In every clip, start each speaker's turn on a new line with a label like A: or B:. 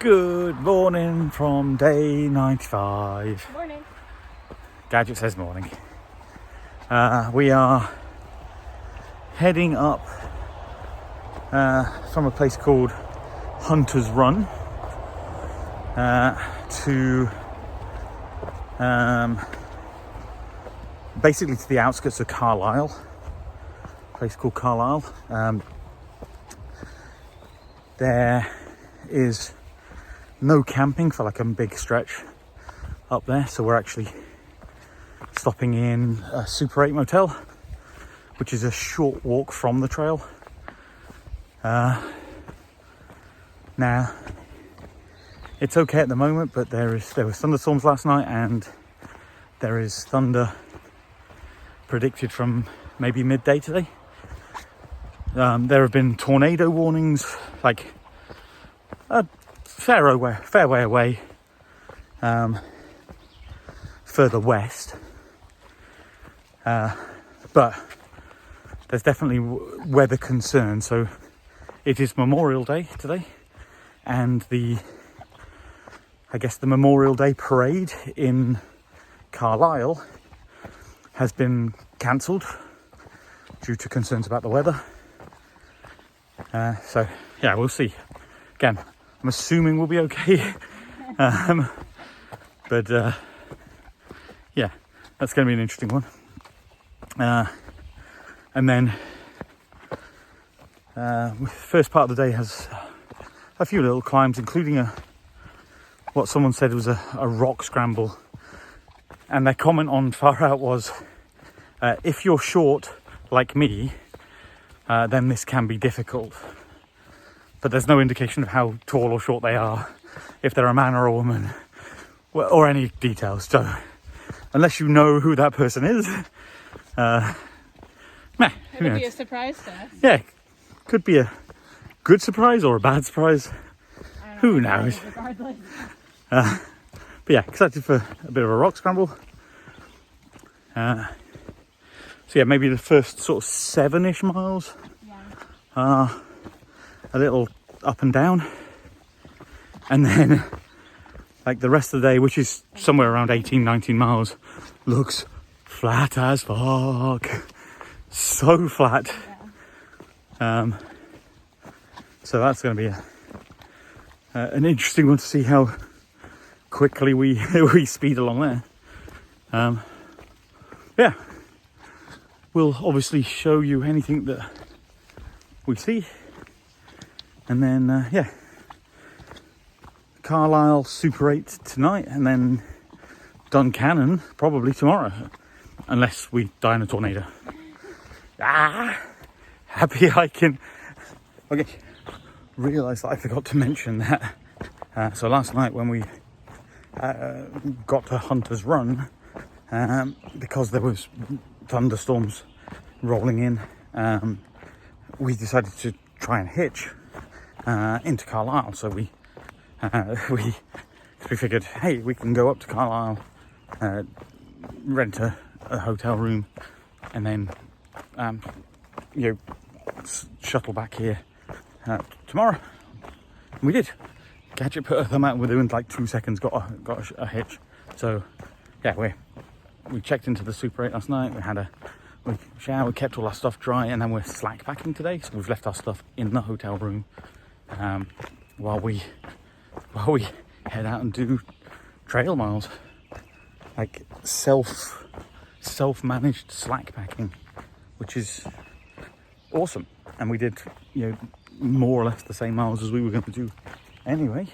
A: Good morning from day 95.
B: Morning.
A: Gadget says morning. We are heading up from a place called Hunter's Run to basically to the outskirts of Carlisle. A place called Carlisle. There is no camping for like a big stretch up there, so we're actually stopping in a Super 8 motel, which is a short walk from the trail. Now it's okay at the moment, but there was thunderstorms last night, and there is thunder predicted from maybe midday today. There have been tornado warnings like a fair way away, further west, but there's definitely weather concerns. So it is Memorial Day today, and the Memorial Day parade in Carlisle has been cancelled due to concerns about the weather. So yeah, we'll see. Again, I'm assuming we'll be okay. But yeah, that's going to be an interesting one. And then first part of the day has a few little climbs, including what someone said was a rock scramble. And their comment on Far Out was, if you're short like me, then this can be difficult. But there's no indication of how tall or short they are, if they're a man or a woman, or any details. So unless you know who that person is,
B: It'll be a surprise to us.
A: Yeah, could be a good surprise or a bad surprise. Who knows? But yeah, excited for a bit of a rock scramble. So yeah, maybe the first sort of 7-ish miles. Yeah. A little up and down, and then like the rest of the day, which is somewhere around 18-19 miles, looks flat as fuck. So flat. Yeah. So that's going to be an interesting one to see how quickly we speed along there. Yeah, we'll obviously show you anything that we see. And then, yeah, Carlisle Super 8 tonight, and then Duncannon probably tomorrow, unless we die in a tornado. Happy hiking. Okay, realised that I forgot to mention that. So last night when we got to Hunter's Run, because there was thunderstorms rolling in, we decided to try and hitch into Carlisle. So we figured, hey, we can go up to Carlisle, rent a hotel room, and then shuttle back here tomorrow. And we did. Gadget put her thumb out within like 2 seconds, got a hitch. So yeah, we checked into the Super 8 last night. We had a shower, we kept all our stuff dry, and then we're slack packing today. So we've left our stuff in the hotel room while we head out and do trail miles, like self-managed slack packing, which is awesome. And we did more or less the same miles as we were going to do anyway.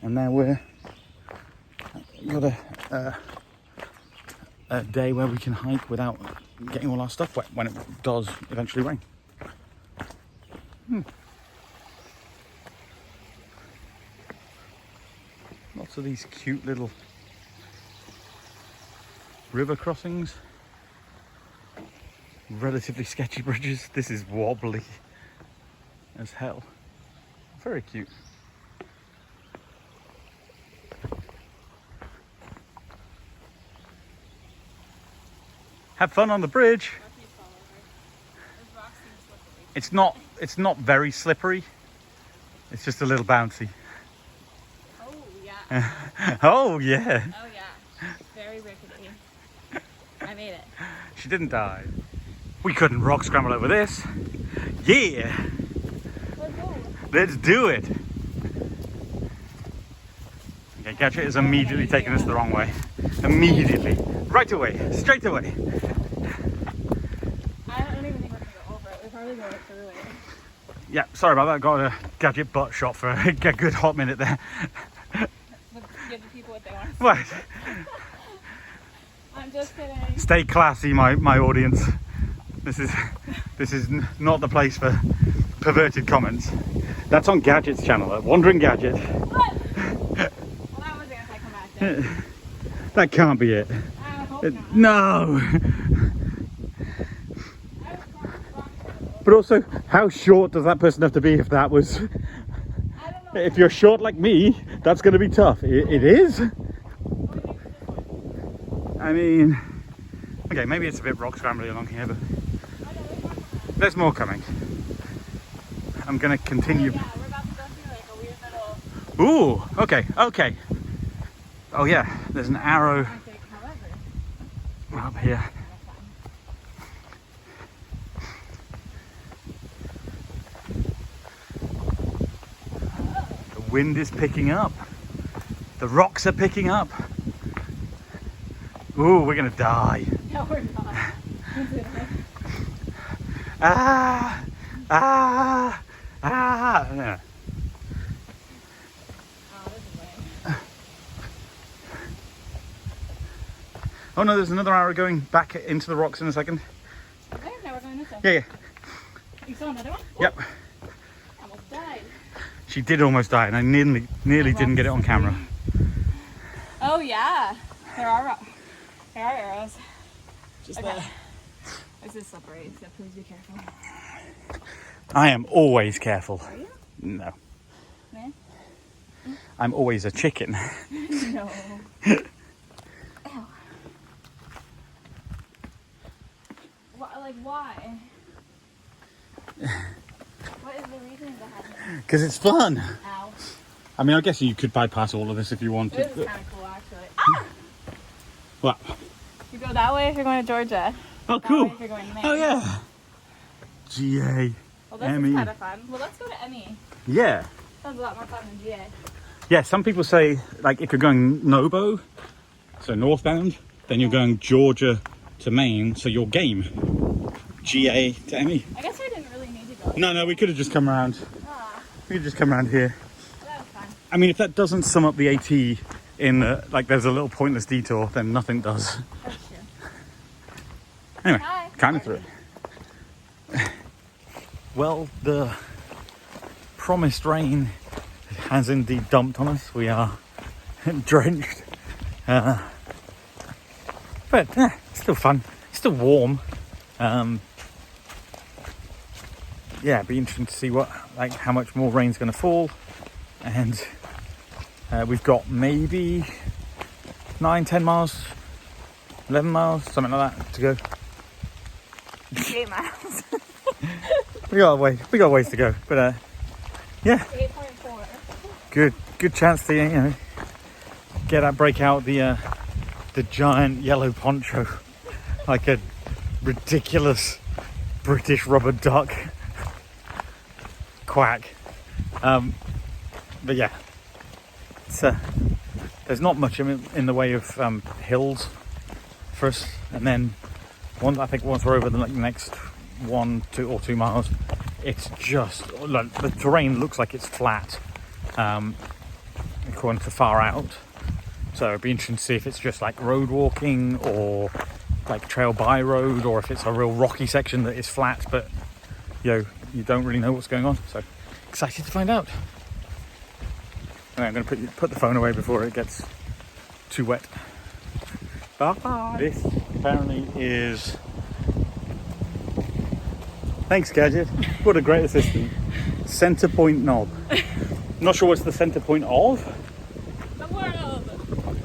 A: And now we're got a day where we can hike without getting all our stuff wet when it does eventually rain. Lots of these cute little river crossings, relatively sketchy bridges. This is wobbly as hell. Very cute. Have fun on the bridge. It's not very slippery. It's just a little bouncy.
B: Oh, yeah.
A: Oh, yeah.
B: Oh, yeah. Very rickety. I made it.
A: She didn't die. We couldn't rock scramble over this. Yeah.
B: Let's go.
A: Let's do it. Okay, Gadget is immediately taking us the wrong way. Immediately. Right away. Straight away.
B: I don't even think we're going to go over it. We'll probably go through it.
A: Yeah, sorry about that. Got a Gadget butt shot for a good hot minute there.
B: Let's give the people what they want.
A: What?
B: I'm just kidding.
A: Stay classy, my audience. This is not the place for perverted comments. That's on Gadget's channel, Wandering Gadget.
B: What? Well, that was anticlimactic.
A: That can't be it.
B: I hope not.
A: No. But also, how short does that person have to be if that was...
B: I don't know.
A: If you're short like me, that's going to be tough. It is? I mean... Okay, maybe it's a bit rock scrambly along here, but... There's more coming. I'm going to continue...
B: Yeah, we're about to go through like a weird little...
A: Ooh, okay, okay. Oh yeah, there's an arrow
B: I think, however...
A: up here. The wind is picking up. The rocks are picking up. Ooh, we're gonna die.
B: No, we're not.
A: Ah, ah, ah. Yeah.
B: Oh, this is lame.
A: Oh no, there's another arrow going back into the rocks in a second.
B: Okay, now we're going this way.
A: Yeah, yeah.
B: You saw another one?
A: Yep.
B: I almost died.
A: She did almost die, and I nearly didn't get it on camera.
B: Oh yeah, there are arrows.
A: Just
B: Okay.
A: there.
B: This is slippery, so please be careful.
A: I am always careful.
B: Are you?
A: No.
B: Man?
A: I'm always a chicken.
B: No. Ew. Like why? What is the reason behind it?
A: Because it's fun.
B: Ow.
A: I mean, I guess you could bypass all of this if you wanted.
B: This is kind of cool, actually. Ah!
A: What?
B: You go that way if you're going to Georgia.
A: Oh,
B: That
A: cool.
B: way if you're going to Maine.
A: Oh, yeah. GA.
B: Well, this
A: Emmy.
B: is kind of fun. Well, let's go to Emmy.
A: Yeah.
B: Sounds a lot more fun than GA.
A: Yeah, some people say, like, if you're going Nobo, so northbound, then you're going Georgia to Maine, so you're game. GA to Emmy.
B: I guess I didn't really need to go.
A: No, we could have just come around.
B: Ah,
A: We could just come around here.
B: that was fun.
A: I mean, if that doesn't sum up the AT in, like, there's a little pointless detour, then nothing does.
B: That's true.
A: Anyway,
B: Hi.
A: kind of through. Well, the promised rain has indeed dumped on us. We are drenched. But still fun. Still warm. Yeah, it'd be interesting to see how much more rain's going to fall. And we've got maybe 9, 10 miles, 11 miles, something like that to go.
B: 8 miles.
A: We got a ways to go, but yeah,
B: 8.4.
A: good chance to break out the giant yellow poncho, like a ridiculous British rubber duck. Quack. But yeah, it's there's not much in the way of hills for us, and then once we're over the next 1, 2 miles, it's just like, the terrain looks like it's flat, according to far out. So it'd be interesting to see if it's just like road walking or like trail by road, or if it's a real rocky section that is flat, but you don't really know what's going on. So excited to find out. Anyway, I'm going to put the phone away before it gets too wet. Bye. This apparently is... Thanks, Gadget. What a great assistant. Center point knob. Not sure what's the center point of.
B: The world.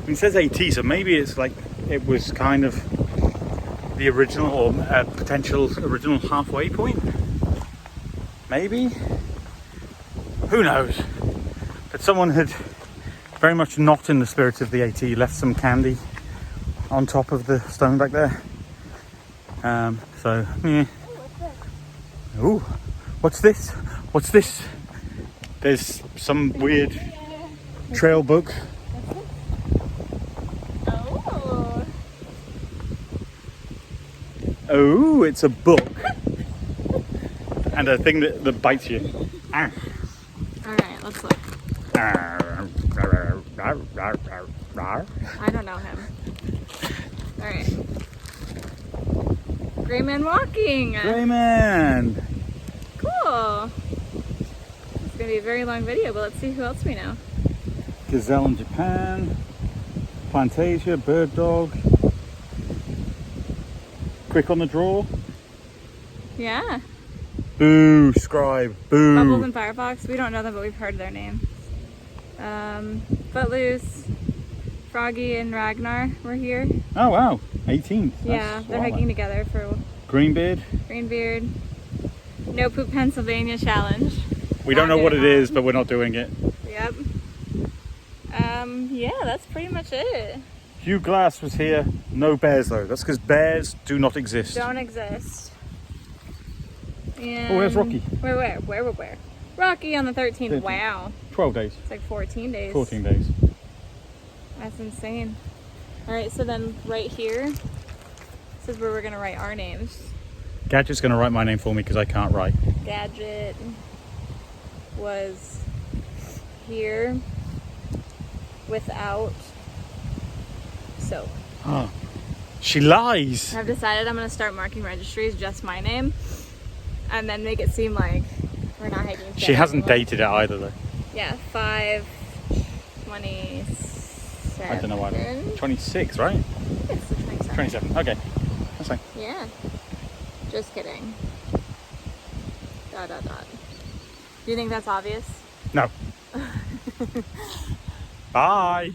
A: It says AT, so maybe it's like it was kind of the original or potential original halfway point. Maybe. who knows? But someone had, very much not in the spirit of the AT, left some candy on top of the stone back there. So, yeah. Ooh, what's this? What's this? There's some weird trail book. Oh, it's a book. And a thing that bites you.
B: Alright, let's look. I don't know him. Alright. Gray man walking.
A: Gray man.
B: Cool. It's gonna be a very long video, but let's see who else we know.
A: Gazelle in Japan. Plantasia, bird dog. Quick on the draw.
B: Yeah.
A: Boo, scribe, boo.
B: Bubbles and Firefox, we don't know them, but we've heard their name. Footloose, Froggy and Ragnar were here.
A: Oh wow, 18th.
B: Yeah, they're hiking together for
A: Greenbeard.
B: Greenbeard. No Poop Pennsylvania challenge.
A: We don't know what it is, but we're not doing it.
B: Yep. Yeah, that's pretty much it.
A: Hugh Glass was here. No bears though. That's because bears do not exist.
B: Don't exist. And
A: oh, where's Rocky?
B: Where? Rocky on the 13th.
A: 13th.
B: Wow.
A: 12 days.
B: It's like 14 days.
A: 14 days.
B: That's insane. All right, so then right here, this is where we're gonna write our names.
A: Gadget's gonna write my name for me because I can't write.
B: Gadget was here without soap.
A: Oh, she lies.
B: I've decided I'm gonna start marking registries just my name, and then make it seem like we're not hiking.
A: She hasn't dated it either though.
B: Yeah, 5/27.
A: I don't know why. 26, right?
B: It's the 27.
A: 27. Okay, that's fine.
B: Yeah. Just kidding. ... Do you think that's obvious?
A: No. Bye.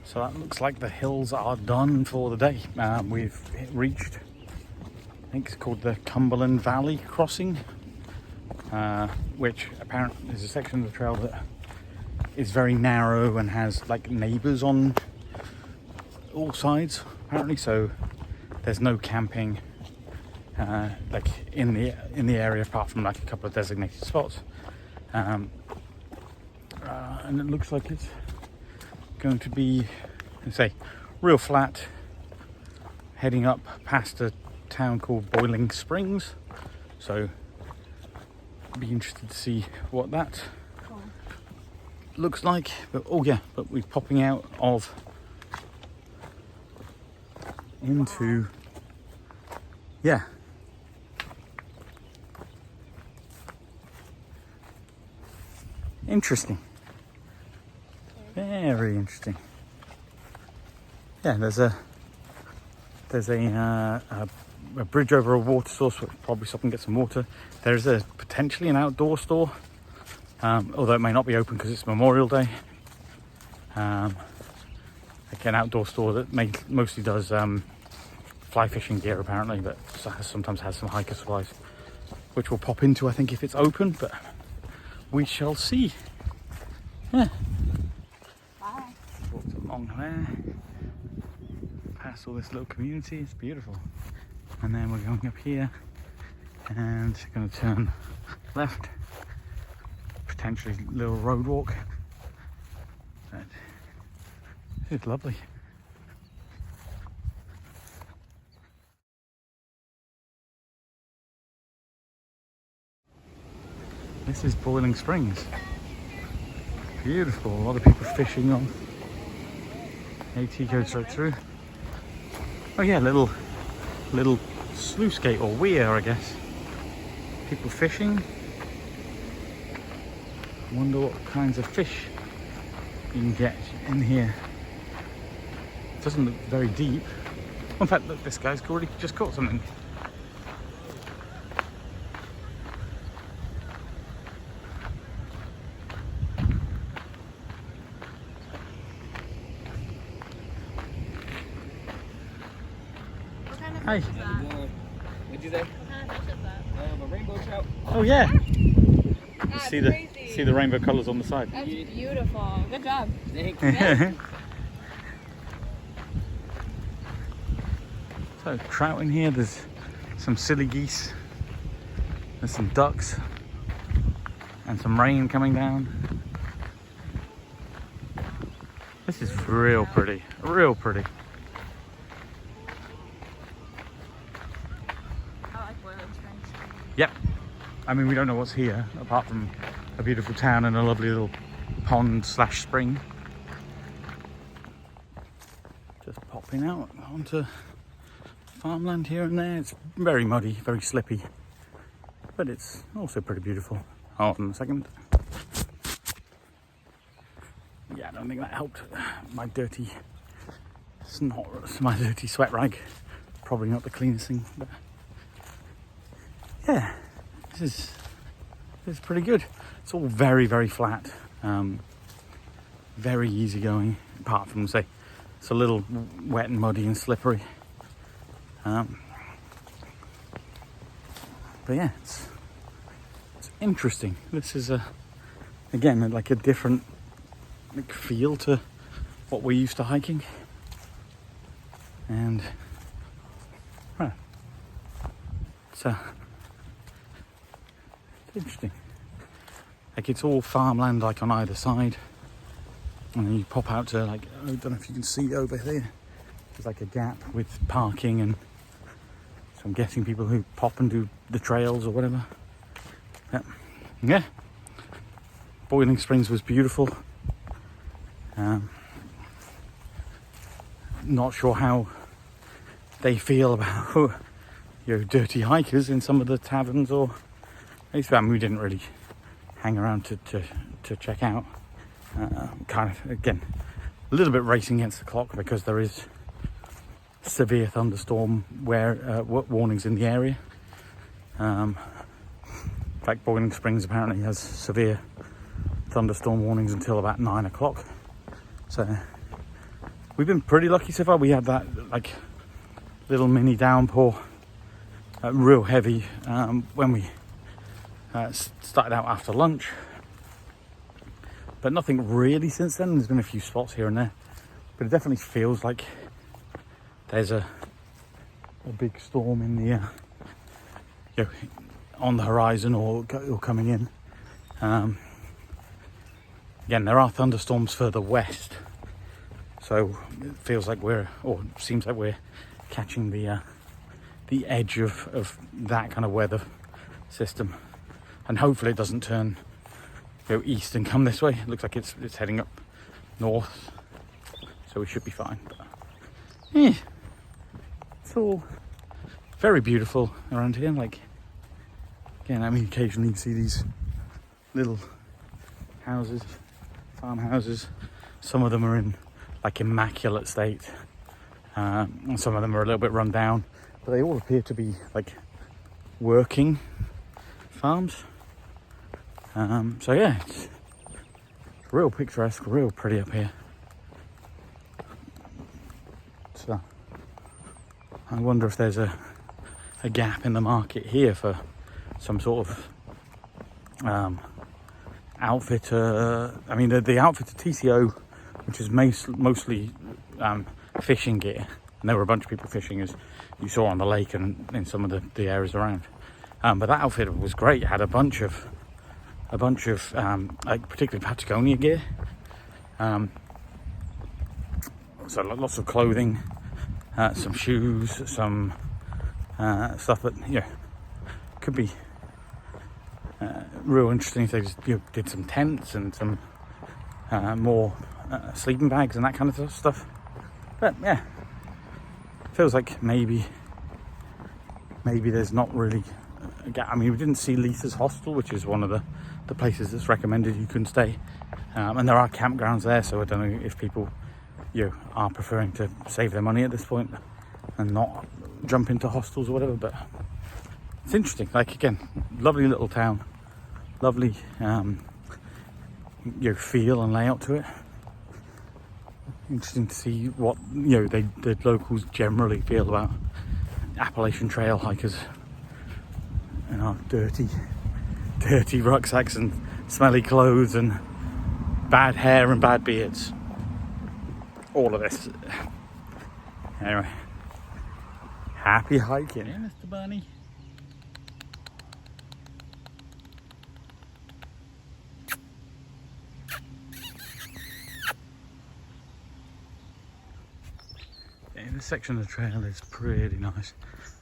A: So that looks like the hills are done for the day. We've reached, I think it's called the Cumberland Valley Crossing, which apparently is a section of the trail that is very narrow and has like neighbours on all sides apparently. So there's no camping like in the area apart from like a couple of designated spots, and it looks like it's going to be, let's say, real flat, heading up past a town called Boiling Springs. So be interested to see what that looks like. But oh yeah, but we're popping out of into interesting. Very interesting. Yeah, there's a bridge over a water source. We'll probably stop and get some water. There's potentially an outdoor store, although it may not be open because it's Memorial Day. Like an outdoor store that mostly does fly fishing gear apparently, but sometimes has some hiker supplies, which we'll pop into I think if it's open, but we shall see. Yeah. Walked along there, past all this little community. It's beautiful. And then we're going up here and going to turn left, potentially a little road walk. But it's lovely. This is Boiling Springs. Beautiful, a lot of people fishing on. AT goes straight through. Oh yeah, little sluice gate or weir, I guess. People fishing. Wonder what kinds of fish you can get in here. It doesn't look very deep. In fact, look, this guy's already just caught something. Hi.
C: What'd you say? A rainbow trout.
A: Oh yeah.
B: That's
A: See
B: crazy.
A: the rainbow colours on the side.
B: That's beautiful. Good job.
C: Thanks.
B: Yeah.
A: So trout in here. There's some silly geese. There's some ducks and some rain coming down. This is real pretty. Real pretty.
B: I like Boiling Springs.
A: Yep. I mean, we don't know what's here apart from a beautiful town and a lovely little pond / spring. Just popping out onto farmland here and there. It's very muddy, very slippy, but it's also pretty beautiful. Hold on a second. Yeah, I don't think that helped. My dirty snot, my dirty sweat rag. Probably not the cleanest thing, but yeah, this is pretty good. It's all very, very flat, very easygoing. Apart from, say, it's a little wet and muddy and slippery. But yeah, it's interesting. This is again like a different feel to what we're used to hiking, and it's interesting. Like, it's all farmland, like on either side, and then you pop out to, like, I don't know if you can see over here. There's like a gap with parking, and so I'm guessing people who pop and do the trails or whatever. Yeah. Boiling Springs was beautiful. Not sure how they feel about dirty hikers in some of the taverns, or at least, we didn't really hang around to check out. Kind of, again, a little bit racing against the clock because there is severe thunderstorm warnings in the area. In fact, Boiling Springs apparently has severe thunderstorm warnings until about 9 o'clock. So we've been pretty lucky so far. We had that like little mini downpour, real heavy, when we started out after lunch, but nothing really since then. There's been a few spots here and there, but it definitely feels like there's a big storm in the on the horizon or coming in. Again, there are thunderstorms further west, so it feels like seems like we're catching the edge of that kind of weather system, and hopefully it doesn't turn east and come this way. It looks like it's heading up north, so we should be fine. But yeah, it's all very beautiful around here. Like, again, I mean, occasionally you see these little houses, farmhouses. Some of them are in like immaculate state, and some of them are a little bit run down, but they all appear to be like working farms. So yeah, it's real picturesque, real pretty up here. So I wonder if there's a gap in the market here for some sort of outfitter. I mean, the outfitter TCO, which is mostly fishing gear, and there were a bunch of people fishing, as you saw on the lake and in some of the areas around. But that outfit was great. It had a bunch of like particularly Patagonia gear. So lots of clothing, some shoes, some stuff that could be real interesting if they just did some tents and some more sleeping bags and that kind of stuff. But yeah, feels like maybe there's not really a gap. I mean, we didn't see Lisa's Hostel, which is one of the places that's recommended you can stay, and there are campgrounds there, so I don't know if people are preferring to save their money at this point and not jump into hostels or whatever. But it's interesting. Like, again, lovely little town, lovely feel and layout to it. Interesting to see what the locals generally feel about Appalachian Trail hikers. and our dirty rucksacks and smelly clothes and bad hair and bad beards. All of this. Anyway, happy hiking, yeah, Mr. Bunny. Yeah, this section of the trail is pretty nice.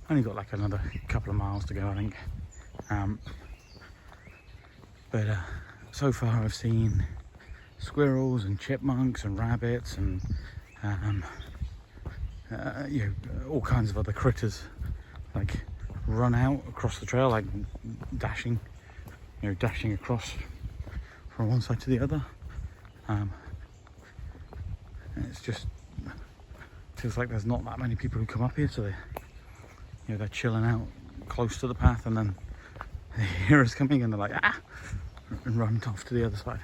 A: Only got like another couple of miles to go, I think. But so far I've seen squirrels and chipmunks and rabbits and you know, all kinds of other critters like run out across the trail, like dashing across from one side to the other. And it's just feels like there's not that many people who come up here, so they're chilling out close to the path, and then they hear us coming and they're like ah, and run off to the other side.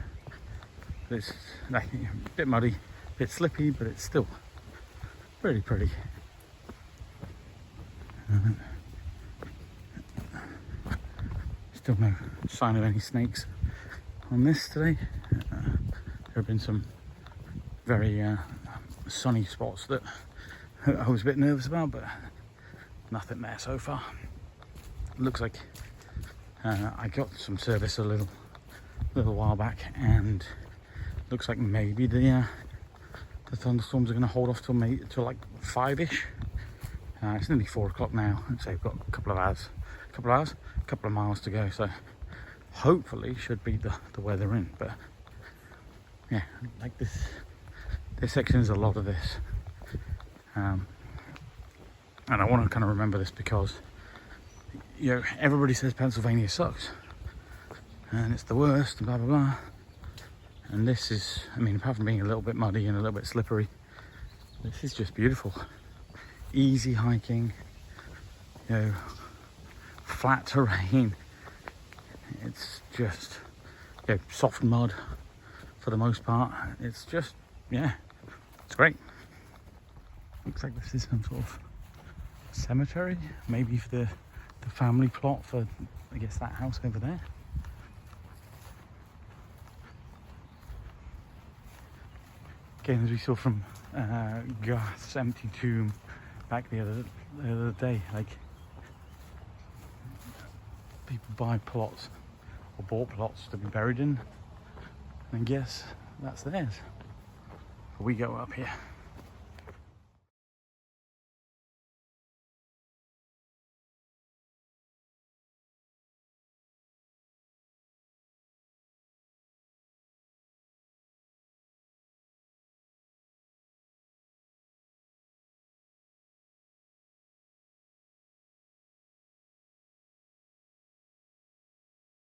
A: But it's like a bit muddy, a bit slippy, but it's still pretty pretty. Still no sign of any snakes on this today. There have been some very sunny spots that I was a bit nervous about, but nothing there so far. Looks like I got some service a little while back, and looks like maybe the thunderstorms are going to hold off till like 5ish. It's nearly 4 o'clock now, so we've got a couple of miles to go, so hopefully should beat the weather in. But yeah, like this section is a lot of this, and I want to kind of remember this because, you know, everybody says Pennsylvania sucks and it's the worst and blah blah blah, and this is, I mean, apart from being a little bit muddy and a little bit slippery, this is just beautiful. Easy hiking, you know, flat terrain. It's just, you know, soft mud for the most part. It's just, yeah, it's great. Looks like this is some sort of cemetery, maybe for the family plot for, I guess, that house over there. Again, as we saw from Garth's empty tomb back the other day, like, people buy plots or bought plots to be buried in, and guess that's theirs. But we go up here.